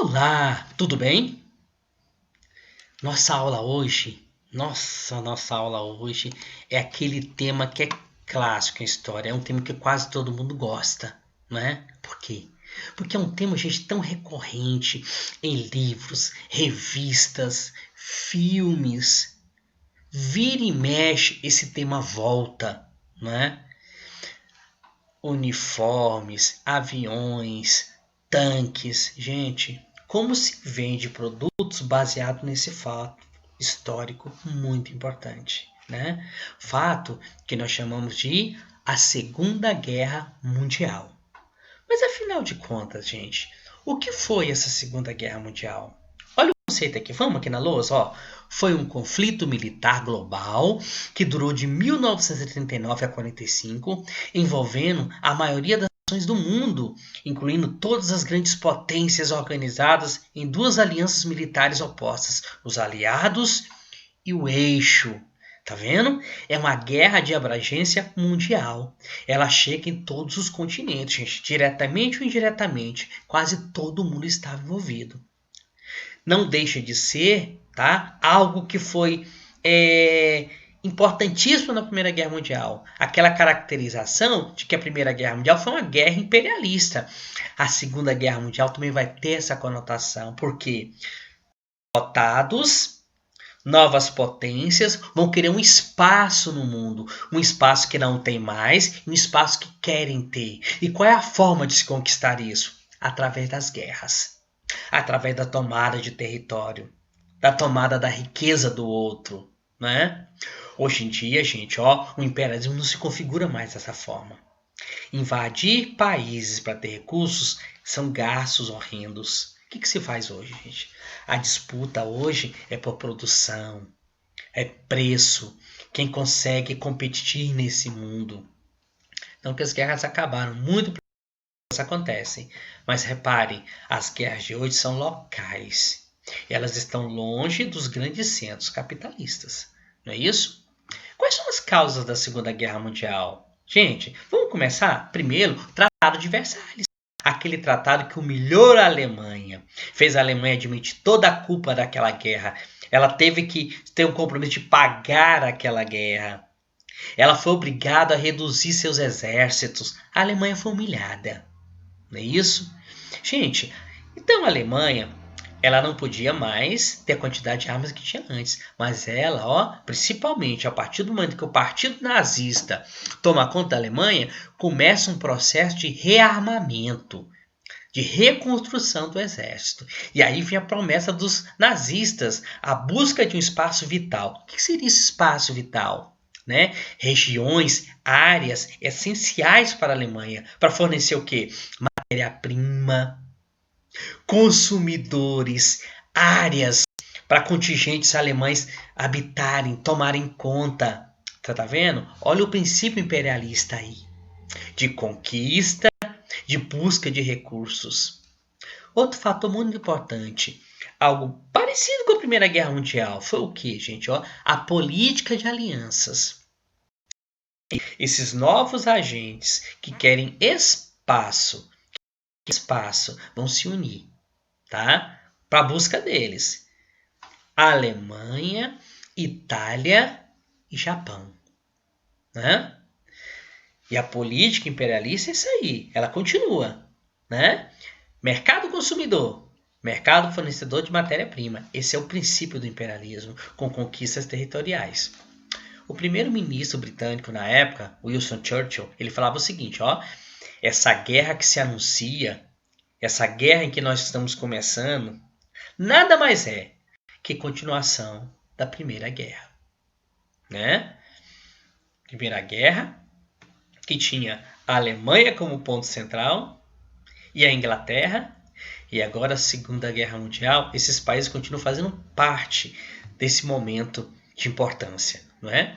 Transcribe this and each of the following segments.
Olá, tudo bem? Nossa aula hoje é aquele tema que é clássico em história, é um tema que quase todo mundo gosta, não é? Por quê? Porque é um tema, gente, tão recorrente em livros, revistas, filmes. Vira e mexe, esse tema volta, não é? Uniformes, aviões, tanques. Gente, como se vende produtos baseado nesse fato histórico muito importante, né? Fato que nós chamamos de a Segunda Guerra Mundial. Mas afinal de contas, gente, o que foi essa Segunda Guerra Mundial? Olha o conceito aqui, vamos aqui na lousa, ó. Foi um conflito militar global que durou de 1939 a 45, envolvendo a maioria das nações do mundo, incluindo todas as grandes potências organizadas em duas alianças militares opostas, os aliados e o eixo. Tá vendo? É uma guerra de abrangência mundial. Ela chega em todos os continentes, gente, diretamente ou indiretamente. Quase todo mundo estava envolvido. Não deixa de ser, tá? Algo que foi importantíssimo na Primeira Guerra Mundial. Aquela caracterização de que a Primeira Guerra Mundial foi uma guerra imperialista. A Segunda Guerra Mundial também vai ter essa conotação, porque dotados, novas potências vão querer um espaço no mundo, um espaço que não tem mais, um espaço que querem ter. E qual é a forma de se conquistar isso? Através das guerras, através da tomada de território, da tomada da riqueza do outro, né? Hoje em dia, gente, ó, o imperialismo não se configura mais dessa forma. Invadir países para ter recursos são gastos horrendos. O que se faz hoje, gente? A disputa hoje é por produção, é preço. Quem consegue competir nesse mundo. Não que as guerras acabaram, muito acontecem. Mas repare, as guerras de hoje são locais. Elas estão longe dos grandes centros capitalistas. Não é isso? Quais são as causas da Segunda Guerra Mundial? Gente, vamos começar? Primeiro, o Tratado de Versalhes. Aquele tratado que humilhou a Alemanha, fez a Alemanha admitir toda a culpa daquela guerra. Ela teve que ter um compromisso de pagar aquela guerra. Ela foi obrigada a reduzir seus exércitos. A Alemanha foi humilhada. Não é isso? Gente, então a Alemanha, ela não podia mais ter a quantidade de armas que tinha antes. Mas ela, ó, principalmente a partir do momento que o Partido Nazista toma conta da Alemanha, começa um processo de rearmamento, de reconstrução do exército. E aí vem a promessa dos nazistas, a busca de um espaço vital. O que seria esse espaço vital? Né? Regiões, áreas essenciais para a Alemanha, para fornecer o quê? Matéria-prima, consumidores, áreas para contingentes alemães habitarem, tomarem conta. Tá vendo? Olha o princípio imperialista aí, de conquista, de busca de recursos. Outro fator muito importante, algo parecido com a Primeira Guerra Mundial, foi o que, gente? Ó, a política de alianças. Esses novos agentes que querem espaço vão se unir, tá? Para a busca deles. Alemanha, Itália e Japão, né? E a política imperialista é isso aí, ela continua, né? Mercado consumidor, mercado fornecedor de matéria-prima. Esse é o princípio do imperialismo, com conquistas territoriais. O primeiro-ministro britânico na época, Winston Churchill, ele falava o seguinte, ó, essa guerra que se anuncia, essa guerra em que nós estamos começando, nada mais é que continuação da Primeira Guerra, né? Primeira Guerra, que tinha a Alemanha como ponto central e a Inglaterra, e agora a Segunda Guerra Mundial, esses países continuam fazendo parte desse momento de importância, não é?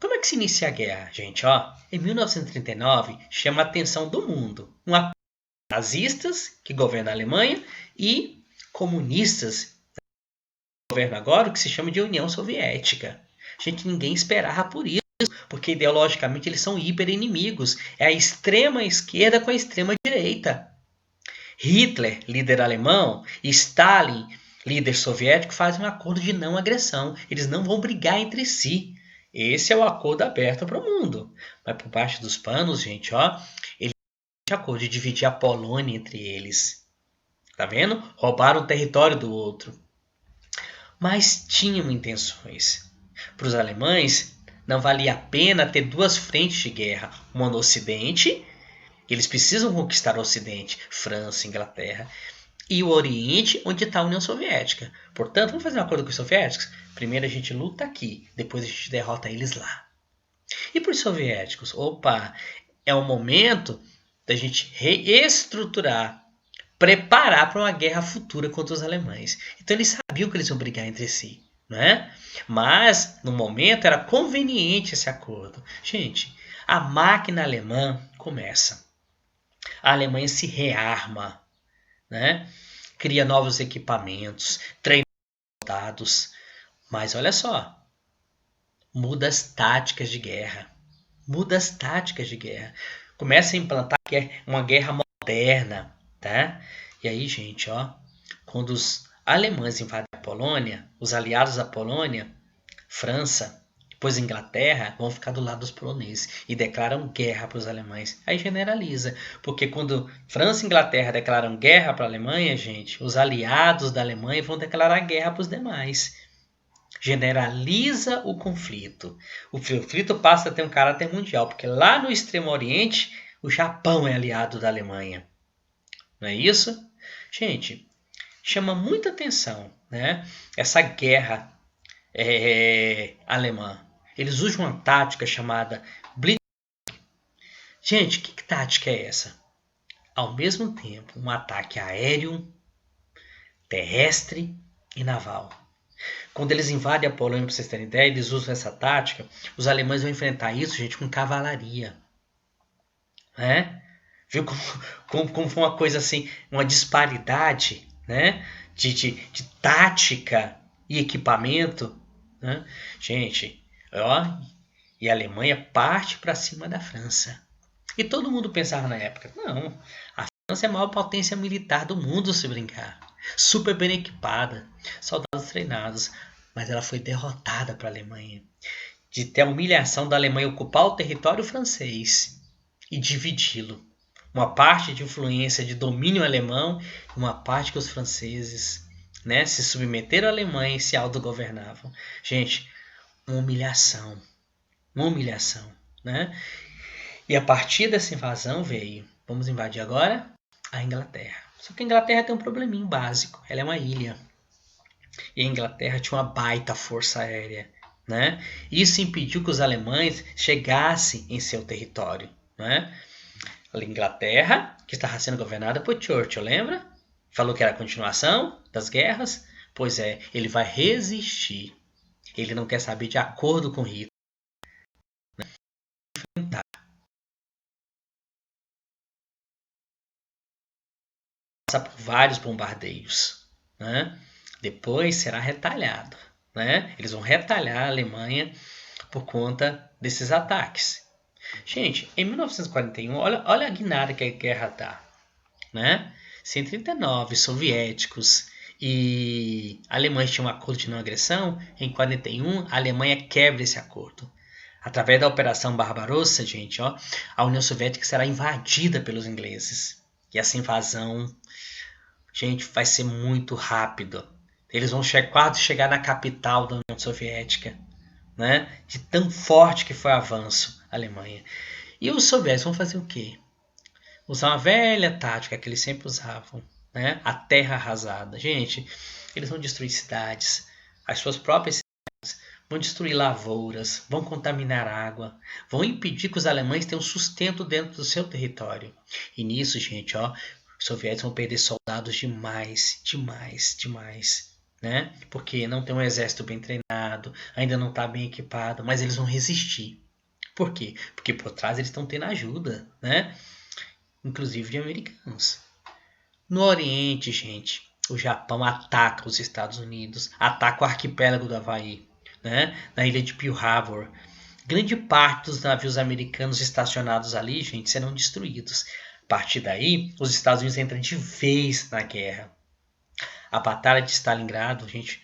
Como é que se inicia a guerra, gente? Ó, em 1939, chama a atenção do mundo. Nazistas, que governam a Alemanha, e comunistas, que governam agora o que se chama de União Soviética. Gente, ninguém esperava por isso, porque ideologicamente eles são hiper inimigos. É a extrema esquerda com a extrema direita. Hitler, líder alemão, e Stalin, líder soviético, fazem um acordo de não agressão. Eles não vão brigar entre si. Esse é o acordo aberto para o mundo. Mas por baixo dos panos, gente, ó, eles têm acordo de dividir a Polônia entre eles. Tá vendo? Roubaram o território do outro. Mas tinham intenções. Para os alemães, não valia a pena ter duas frentes de guerra. Uma no Ocidente, eles precisam conquistar o Ocidente, França, Inglaterra, e o Oriente, onde está a União Soviética. Portanto, vamos fazer um acordo com os soviéticos? Primeiro a gente luta aqui, depois a gente derrota eles lá. E para os soviéticos? Opa, é o momento da gente reestruturar, preparar para uma guerra futura contra os alemães. Então eles sabiam que eles iam brigar entre si, né? Mas no momento era conveniente esse acordo. Gente, a máquina alemã começa. A Alemanha se rearma, né? Cria novos equipamentos, treina soldados, mas olha só, muda as táticas de guerra. Muda as táticas de guerra. Começa a implantar uma guerra moderna, tá? E aí, gente, ó, quando os alemães invadem a Polônia, os aliados da Polônia, França, depois Inglaterra, vão ficar do lado dos poloneses e declaram guerra para os alemães. Aí generaliza, porque quando França e Inglaterra declaram guerra para a Alemanha, gente, os aliados da Alemanha vão declarar guerra para os demais. Generaliza o conflito. O conflito passa a ter um caráter mundial, porque lá no Extremo Oriente, o Japão é aliado da Alemanha. Não é isso? Gente, chama muita atenção, né? Essa guerra alemã. Eles usam uma tática chamada Blitzkrieg. Gente, que tática é essa? Ao mesmo tempo, um ataque aéreo, terrestre e naval. Quando eles invadem a Polônia, para vocês terem ideia, eles usam essa tática. Os alemães vão enfrentar isso, gente, com cavalaria. Né? Viu como foi uma coisa assim, uma disparidade, né? de tática e equipamento. Né? Gente, ó, e a Alemanha parte para cima da França. E todo mundo pensava na época, não, a França é a maior potência militar do mundo, se brincar. Super bem equipada, soldados treinados, mas ela foi derrotada para a Alemanha. De ter a humilhação da Alemanha ocupar o território francês e dividi-lo. Uma parte de influência de domínio alemão e uma parte que os franceses, né, se submeteram à Alemanha e se autogovernavam. Gente, uma humilhação, né? E a partir dessa invasão veio, vamos invadir agora a Inglaterra. Só que a Inglaterra tem um probleminha básico, ela é uma ilha. E a Inglaterra tinha uma baita força aérea, né? Isso impediu que os alemães chegassem em seu território, né? A Inglaterra, que estava sendo governada por Churchill, lembra? Falou que era a continuação das guerras. Pois é, ele vai resistir. Ele não quer saber de acordo com Hitler. Passa por vários bombardeios, né? Depois será retalhado, né? Eles vão retalhar a Alemanha por conta desses ataques. Gente, em 1941, olha a guinada que a guerra dá, né? 139 soviéticos e alemães tinham um acordo de não agressão. Em 41, a Alemanha quebra esse acordo. Através da Operação Barbarossa, gente, ó, a União Soviética será invadida pelos ingleses. E essa invasão, gente, vai ser muito rápido. Eles vão quase chegar na capital da União Soviética, né? De tão forte que foi o avanço da Alemanha. E os soviéticos vão fazer o quê? Usar uma velha tática que eles sempre usavam, né? A terra arrasada. Gente, eles vão destruir cidades, as suas próprias cidades, vão destruir lavouras, vão contaminar água, vão impedir que os alemães tenham sustento dentro do seu território. E nisso, gente, ó, os soviéticos vão perder soldados demais, né? Porque não tem um exército bem treinado, ainda não está bem equipado, mas eles vão resistir. Por quê? Porque por trás eles estão tendo ajuda, né? Inclusive de americanos. No Oriente, gente, o Japão ataca os Estados Unidos, ataca o arquipélago do Havaí, né? Na ilha de Pearl Harbor. Grande parte dos navios americanos estacionados ali, gente, serão destruídos. partir daí, os Estados Unidos entram de vez na guerra. A Batalha de Stalingrado, gente,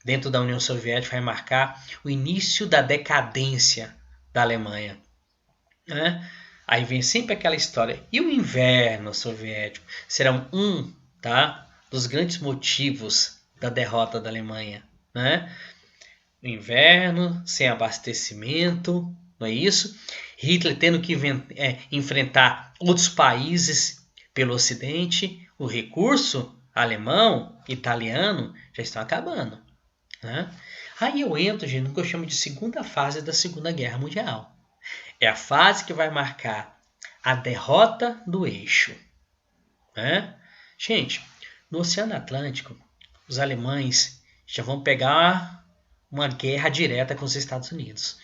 dentro da União Soviética, vai marcar o início da decadência da Alemanha. Né? Aí vem sempre aquela história. E o inverno soviético será dos grandes motivos da derrota da Alemanha. Né? O inverno, sem abastecimento, não é isso? Hitler tendo que enfrentar outros países pelo Ocidente. O recurso alemão, italiano, já estão acabando. Né? Aí eu entro, gente, no que eu chamo de segunda fase da Segunda Guerra Mundial. É a fase que vai marcar a derrota do eixo. Né? Gente, no Oceano Atlântico, os alemães já vão pegar uma guerra direta com os Estados Unidos.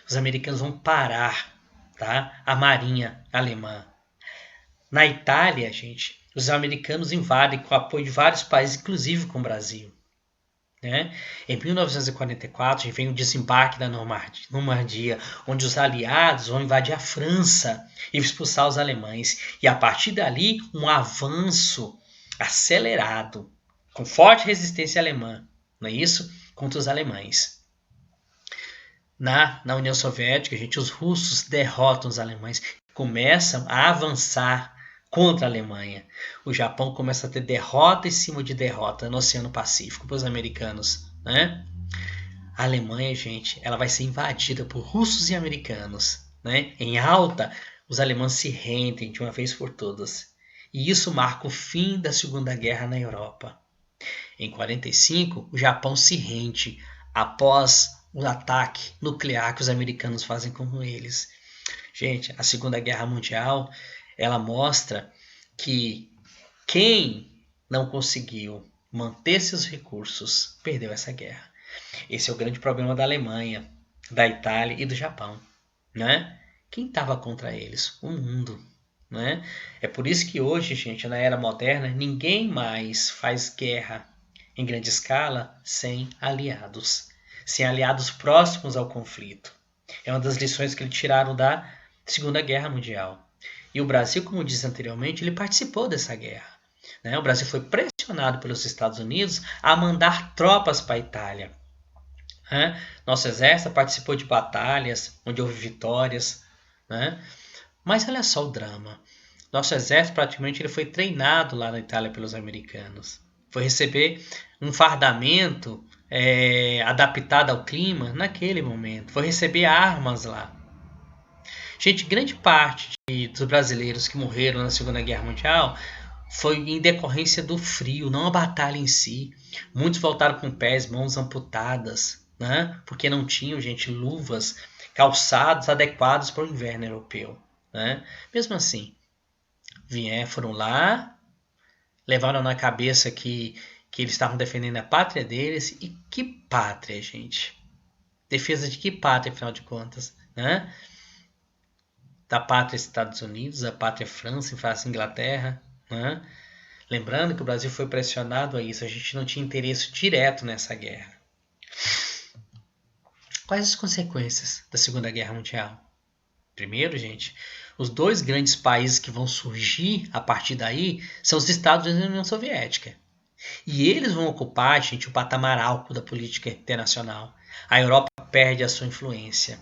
Os americanos vão parar, tá? A marinha alemã. Na Itália, gente, os americanos invadem com o apoio de vários países, inclusive com o Brasil. Né? Em 1944, vem o desembarque da Normandia, onde os aliados vão invadir a França e expulsar os alemães. E a partir dali, um avanço acelerado, com forte resistência alemã, não é isso? Contra os alemães. Na União Soviética, gente, os russos derrotam os alemães, começam a avançar contra a Alemanha. O Japão começa a ter derrota em cima de derrota no Oceano Pacífico para os americanos. Né? A Alemanha, gente, ela vai ser invadida por russos e americanos. Né? Em alta, os alemães se rendem de uma vez por todas. E isso marca o fim da Segunda Guerra na Europa. Em 1945, o Japão se rende após o ataque nuclear que os americanos fazem com eles. Gente, a Segunda Guerra Mundial, ela mostra que quem não conseguiu manter seus recursos perdeu essa guerra. Esse é o grande problema da Alemanha, da Itália e do Japão. Né? Quem estava contra eles? O mundo. Né? É por isso que hoje, gente, na era moderna, ninguém mais faz guerra em grande escala sem aliados. Sem aliados próximos ao conflito. É uma das lições que eles tiraram da Segunda Guerra Mundial. E o Brasil, como disse anteriormente, ele participou dessa guerra. Né? O Brasil foi pressionado pelos Estados Unidos a mandar tropas para a Itália. Né? Nosso exército participou de batalhas onde houve vitórias. Né? Mas olha só o drama. Nosso exército praticamente ele foi treinado lá na Itália pelos americanos. Foi receber um fardamento adaptado ao clima naquele momento. Foi receber armas lá. Gente, grande parte dos brasileiros que morreram na Segunda Guerra Mundial foi em decorrência do frio, não a batalha em si. Muitos voltaram com pés, mãos amputadas, né? Porque não tinham, gente, luvas, calçados adequados para o inverno europeu. Né? Mesmo assim, foram lá, levaram na cabeça que eles estavam defendendo a pátria deles. E que pátria, gente? Defesa de que pátria, afinal de contas? Né? Da pátria Estados Unidos, da pátria França, Inglaterra. Né? Lembrando que o Brasil foi pressionado a isso, a gente não tinha interesse direto nessa guerra. Quais as consequências da Segunda Guerra Mundial? Primeiro, gente, os dois grandes países que vão surgir a partir daí são os Estados Unidos e a União Soviética. E eles vão ocupar, gente, o patamar alto da política internacional. A Europa perde a sua influência.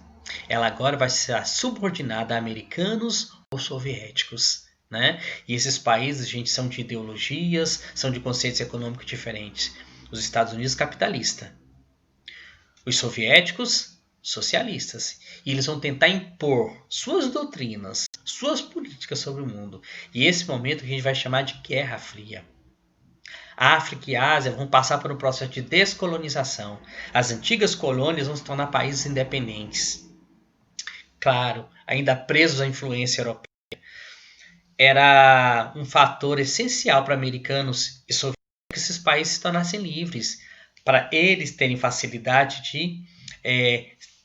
Ela agora vai ser subordinada a americanos ou soviéticos. Né? E esses países, gente, são de ideologias, são de conceitos econômicos diferentes. Os Estados Unidos, capitalista. Os soviéticos, socialistas. E eles vão tentar impor suas doutrinas, suas políticas sobre o mundo. E esse momento que a gente vai chamar de Guerra Fria. A África e a Ásia vão passar por um processo de descolonização. As antigas colônias vão se tornar países independentes. Claro, ainda presos à influência europeia. Era um fator essencial para americanos e soviéticos que esses países se tornassem livres, para eles terem facilidade de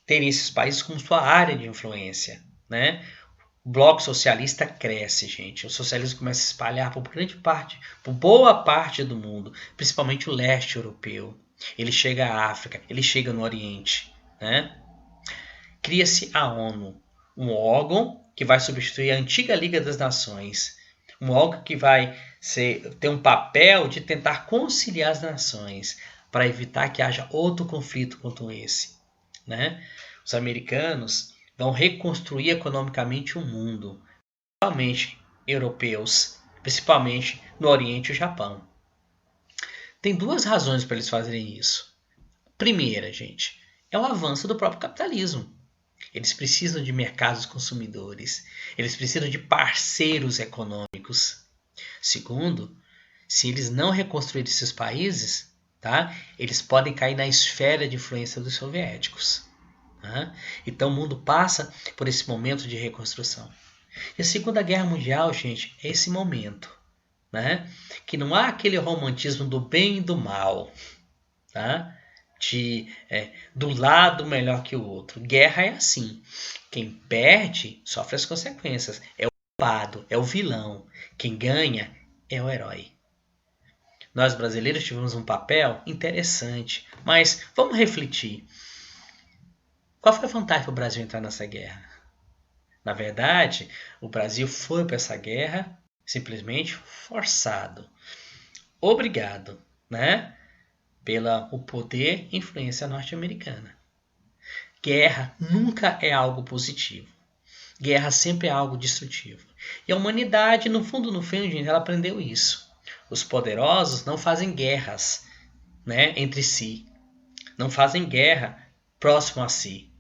terem esses países como sua área de influência. Né? O bloco socialista cresce, gente. O socialismo começa a se espalhar por boa parte do mundo, principalmente o leste europeu. Ele chega à África, ele chega no Oriente. Né? Cria-se a ONU, um órgão que vai substituir a antiga Liga das Nações. Um órgão que vai ter um papel de tentar conciliar as nações para evitar que haja outro conflito quanto esse, né? Os americanos vão reconstruir economicamente o mundo, principalmente europeus, principalmente no Oriente e o Japão. Tem duas razões para eles fazerem isso. Primeira, gente, é o avanço do próprio capitalismo. Eles precisam de mercados consumidores, eles precisam de parceiros econômicos. Segundo, se eles não reconstruírem esses países, tá, eles podem cair na esfera de influência dos soviéticos. Tá? Então o mundo passa por esse momento de reconstrução. E a Segunda Guerra Mundial, gente, é esse momento, né? Que não há aquele romantismo do bem e do mal, tá? Do lado melhor que o outro. Guerra é assim. Quem perde sofre as consequências. É o culpado, é o vilão. Quem ganha é o herói. Nós brasileiros tivemos um papel interessante, mas vamos refletir. Qual foi a vantagem para o Brasil entrar nessa guerra? Na verdade, o Brasil foi para essa guerra simplesmente forçado, obrigado, né? Pelo poder e influência norte-americana. Guerra nunca é algo positivo. Guerra sempre é algo destrutivo. E a humanidade, no fundo, gente, ela aprendeu isso. Os poderosos não fazem guerras, né, entre si. Não fazem guerra próximo a si.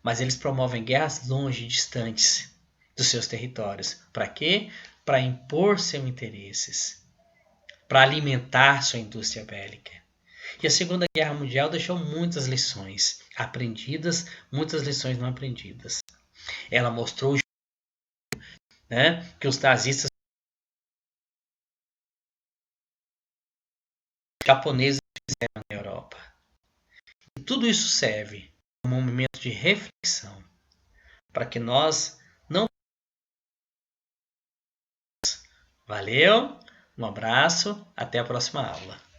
Mas eles promovem guerras longe, distantes dos seus territórios. Para quê? Para impor seus interesses. Para alimentar sua indústria bélica. E a Segunda Guerra Mundial deixou muitas lições aprendidas, muitas lições não aprendidas. Ela mostrou, né, que os nazistas japoneses fizeram na Europa. E tudo isso serve como um momento de reflexão para que nós não. Valeu, um abraço, até a próxima aula.